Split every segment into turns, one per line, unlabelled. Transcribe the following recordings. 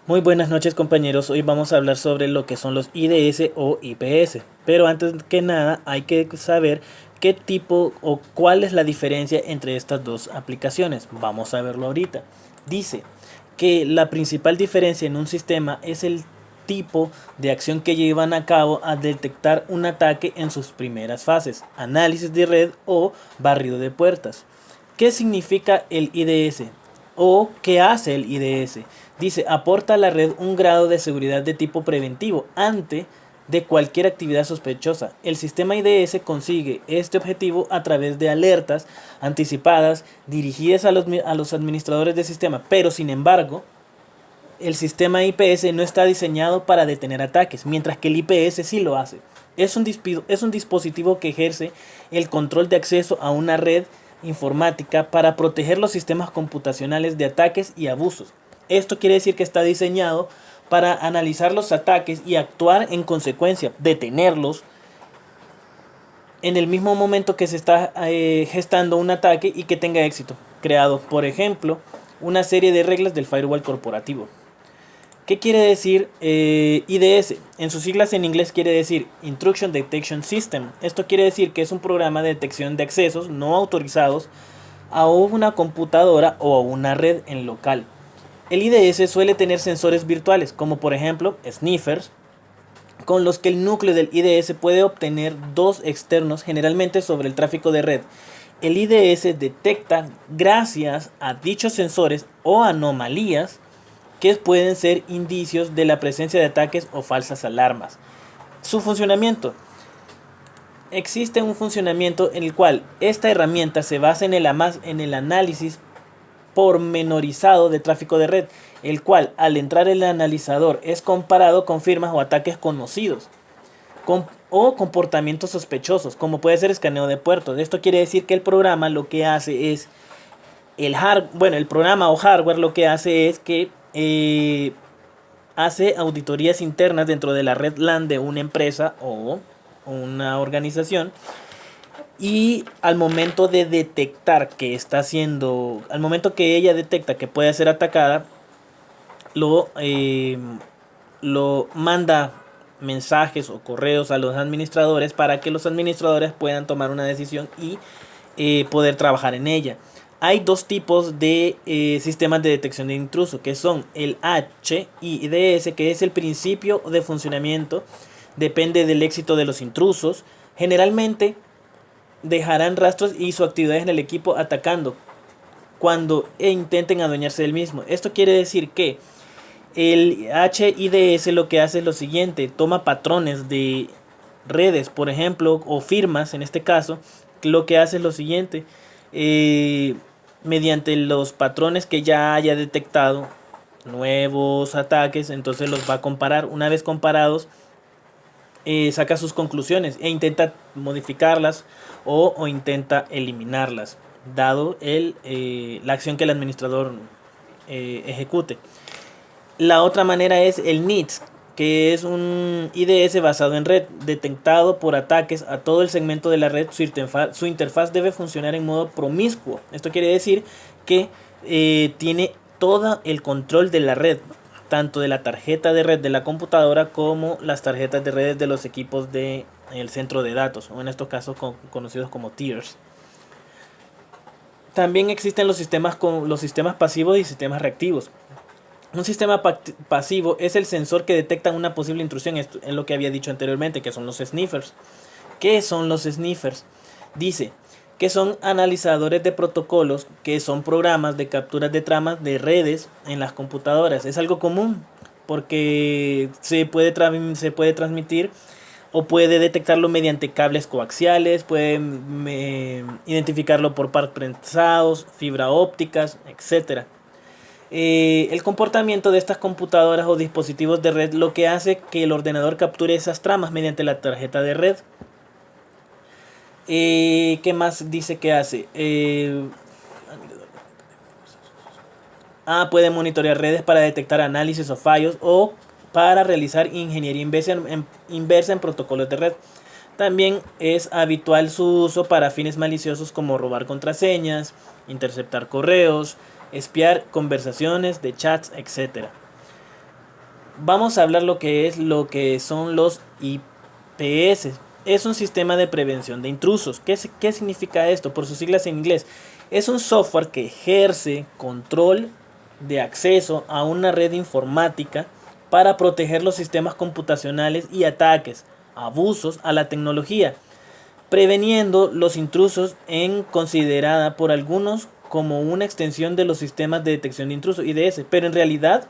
Muy buenas noches compañeros, hoy vamos a hablar sobre lo que son los IDS o IPS, pero antes que nada hay que saber qué tipo o cuál es la diferencia entre estas dos aplicaciones. Vamos a verlo ahorita. Dice que la principal diferencia en un sistema es el tipo de acción que llevan a cabo al detectar un ataque en sus primeras fases, análisis de red o barrido de puertas. ¿Qué significa el IDS? ¿O qué hace el IDS? Dice, aporta a la red un grado de seguridad de tipo preventivo ante de cualquier actividad sospechosa. El sistema IDS consigue este objetivo a través de alertas anticipadas dirigidas a los administradores del sistema, pero sin embargo, el sistema IPS no está diseñado para detener ataques, mientras que el IPS sí lo hace. Es un dispositivo que ejerce el control de acceso a una red informática para proteger los sistemas computacionales de ataques y abusos. Esto quiere decir que está diseñado para analizar los ataques y actuar en consecuencia, detenerlos en el mismo momento que se está gestando un ataque y que tenga éxito. Creado, por ejemplo, una serie de reglas del firewall corporativo. ¿Qué quiere decir IDS? En sus siglas en inglés quiere decir Intrusion Detection System. Esto quiere decir que es un programa de detección de accesos no autorizados a una computadora o a una red en local. El IDS suele tener sensores virtuales, como por ejemplo sniffers, con los que el núcleo del IDS puede obtener dos externos generalmente sobre el tráfico de red. El IDS detecta, gracias a dichos sensores o anomalías, que pueden ser indicios de la presencia de ataques o falsas alarmas. Su funcionamiento. Existe un funcionamiento en el cual esta herramienta se basa en el análisis pormenorizado de tráfico de red, el cual al entrar el analizador es comparado con firmas o ataques conocidos o comportamientos sospechosos, como puede ser escaneo de puertos. Esto quiere decir que el programa lo que hace es el programa o hardware lo que hace es que hace auditorías internas dentro de la red LAN de una empresa o una organización, y al momento de detectar que está haciendo, al momento que ella detecta que puede ser atacada, lo, eh, lo manda mensajes o correos a los administradores para que los administradores puedan tomar una decisión y poder trabajar en ella. Hay dos tipos de sistemas de detección de intruso, que son el HIDS, que es el principio de funcionamiento, depende del éxito de los intrusos. Generalmente dejarán rastros y su actividad en el equipo atacando cuando intenten adueñarse del mismo. Esto quiere decir que el HIDS lo que hace es lo siguiente: toma patrones de redes, por ejemplo, o firmas en este caso. Lo que hace es lo siguiente: mediante los patrones que ya haya detectado nuevos ataques, entonces los va a comparar. Una vez comparados, saca sus conclusiones e intenta modificarlas o intenta eliminarlas, dado la acción que el administrador ejecute. La otra manera es el NITS, que es un IDS basado en red, detectado por ataques a todo el segmento de la red. Su interfaz debe funcionar en modo promiscuo. Esto quiere decir que tiene todo el control de la red, tanto de la tarjeta de red de la computadora como las tarjetas de redes de los equipos del centro de datos, o en estos casos conocidos como tiers. También existen los sistemas pasivos y sistemas reactivos. Un sistema pasivo es el sensor que detecta una posible intrusión. Esto es lo que había dicho anteriormente, que son los sniffers. ¿Qué son los sniffers? Dice que son analizadores de protocolos, que son programas de capturas de tramas de redes en las computadoras. Es algo común porque se puede transmitir o puede detectarlo mediante cables coaxiales, puede identificarlo por par prensados, fibra ópticas, etcétera. El comportamiento de estas computadoras o dispositivos de red lo que hace que el ordenador capture esas tramas mediante la tarjeta de red. ¿Qué más dice que hace? Puede monitorear redes para detectar análisis o fallos, o para realizar ingeniería inversa en protocolos de red. También es habitual su uso para fines maliciosos como robar contraseñas, interceptar correos, espiar conversaciones de chats, etc. vamos a hablar lo que son los IPS. Es un sistema de prevención de intrusos. ¿Qué significa esto? Por sus siglas en inglés. Es un software que ejerce control de acceso a una red informática para proteger los sistemas computacionales y ataques, abusos a la tecnología, preveniendo los intrusos en considerada por algunos como una extensión de los sistemas de detección de intrusos IDS, pero en realidad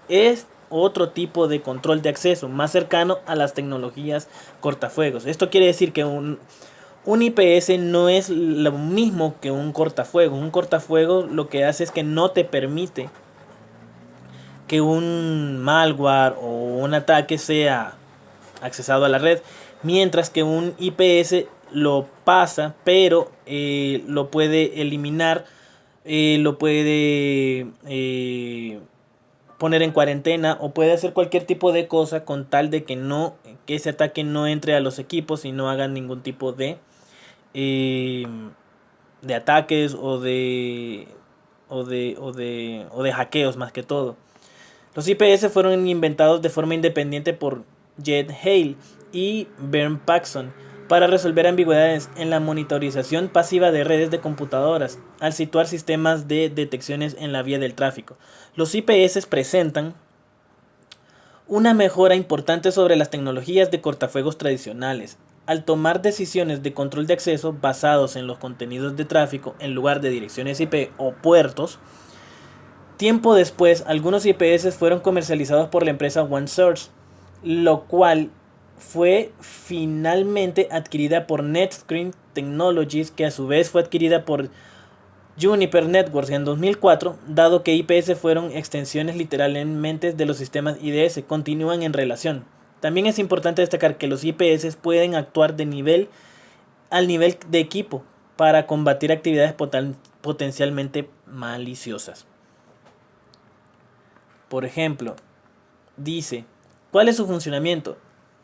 es otro tipo de control de acceso más cercano a las tecnologías cortafuegos. Esto quiere decir que un IPS no es lo mismo que un cortafuegos. Un cortafuegos lo que hace es que no te permite que un malware o un ataque sea accesado a la red, mientras que un IPS lo pasa, pero lo puede eliminar, lo puede poner en cuarentena o puede hacer cualquier tipo de cosa con tal de que ese ataque no entre a los equipos y no haga ningún tipo eh, de ataques o de hackeos más que todo. Los IPS fueron inventados de forma independiente por Jed Hale y Bernd Paxson para resolver ambigüedades en la monitorización pasiva de redes de computadoras al situar sistemas de detecciones en la vía del tráfico. Los IPS presentan una mejora importante sobre las tecnologías de cortafuegos tradicionales, al tomar decisiones de control de acceso basados en los contenidos de tráfico en lugar de direcciones IP o puertos. Tiempo después, algunos IPS fueron comercializados por la empresa OneSource, lo cual fue finalmente adquirida por NetScreen Technologies, que a su vez fue adquirida por Juniper Networks en 2004, dado que IPS fueron extensiones literalmente de los sistemas IDS, continúan en relación. También es importante destacar que los IPS pueden actuar al nivel de equipo para combatir actividades potencialmente maliciosas. Por ejemplo, dice, ¿cuál es su funcionamiento?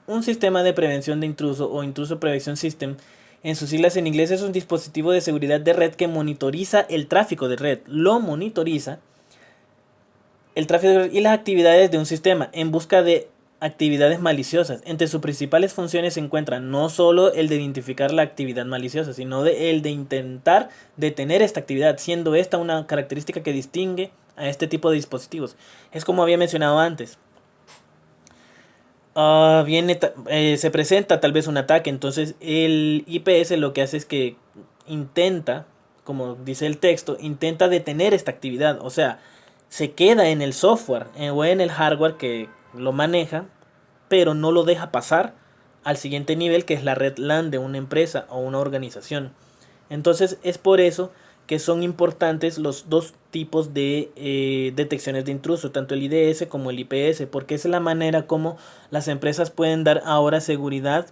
Un sistema de prevención de intruso o Intruso Prevention System, en sus siglas en inglés, es un dispositivo de seguridad de red que monitoriza el tráfico de red. Lo monitoriza el tráfico de red y las actividades de un sistema en busca de actividades maliciosas. Entre sus principales funciones se encuentran no solo el de identificar la actividad maliciosa, sino el de intentar detener esta actividad, siendo esta una característica que distingue a este tipo de dispositivos. Es como había mencionado antes. Se presenta tal vez un ataque, entonces el IPS lo que hace es que intenta, como dice el texto, intenta detener esta actividad, o sea, se queda en el software o en el hardware que lo maneja, pero no lo deja pasar al siguiente nivel, que es la red LAN de una empresa o una organización. Entonces es por eso que son importantes los dos tipos de detecciones de intruso, tanto el IDS como el IPS, porque es la manera como las empresas pueden dar ahora seguridad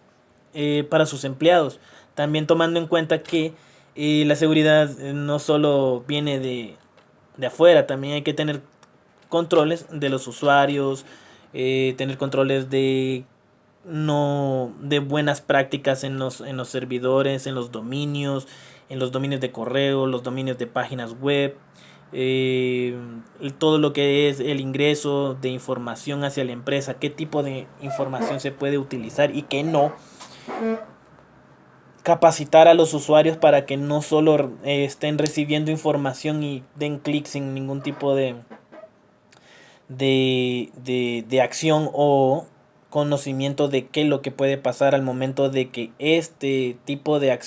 para sus empleados. También tomando en cuenta que la seguridad no solo viene de afuera, también hay que tener controles de los usuarios, tener controles de buenas prácticas en los servidores, en los dominios de correo, los dominios de páginas web, eh, todo lo que es el ingreso de información hacia la empresa, qué tipo de información se puede utilizar y qué no. Capacitar a los usuarios para que no solo estén recibiendo información y den clic sin ningún tipo de acción o conocimiento de qué es lo que puede pasar al momento de que este tipo de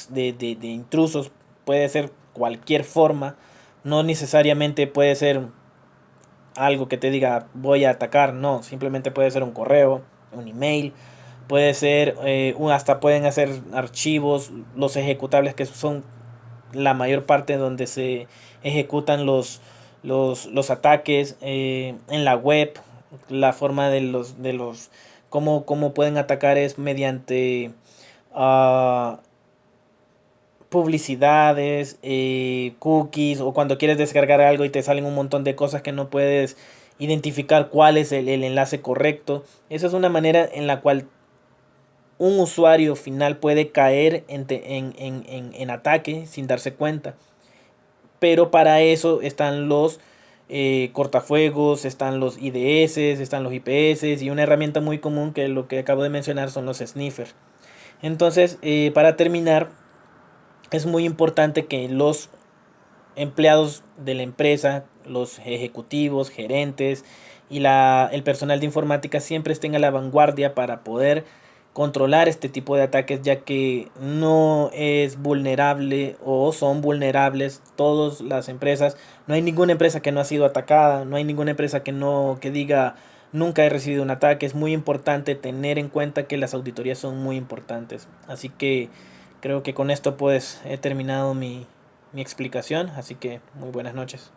intrusos puede ser cualquier forma, no necesariamente puede ser algo que te diga voy a atacar, no, simplemente puede ser un correo, un email, puede ser, hasta pueden hacer archivos, los ejecutables que son la mayor parte donde se ejecutan los ataques en la web. La forma de los cómo pueden atacar es mediante uh, publicidades, cookies, o cuando quieres descargar algo y te salen un montón de cosas que no puedes identificar cuál es el enlace correcto. Esa es una manera en la cual un usuario final puede caer en ataque sin darse cuenta. Pero para eso están cortafuegos, están los IDS, están los IPS y una herramienta muy común que lo que acabo de mencionar son los sniffers. Entonces, para terminar, es muy importante que los empleados de la empresa, los ejecutivos, gerentes y el personal de informática siempre estén a la vanguardia para poder controlar este tipo de ataques, ya que no es vulnerable o son vulnerables todas las empresas. No hay ninguna empresa que no ha sido atacada, no hay ninguna empresa que diga nunca he recibido un ataque. Es muy importante tener en cuenta que las auditorías son muy importantes. Así que creo que con esto pues he terminado mi explicación, así que muy buenas noches.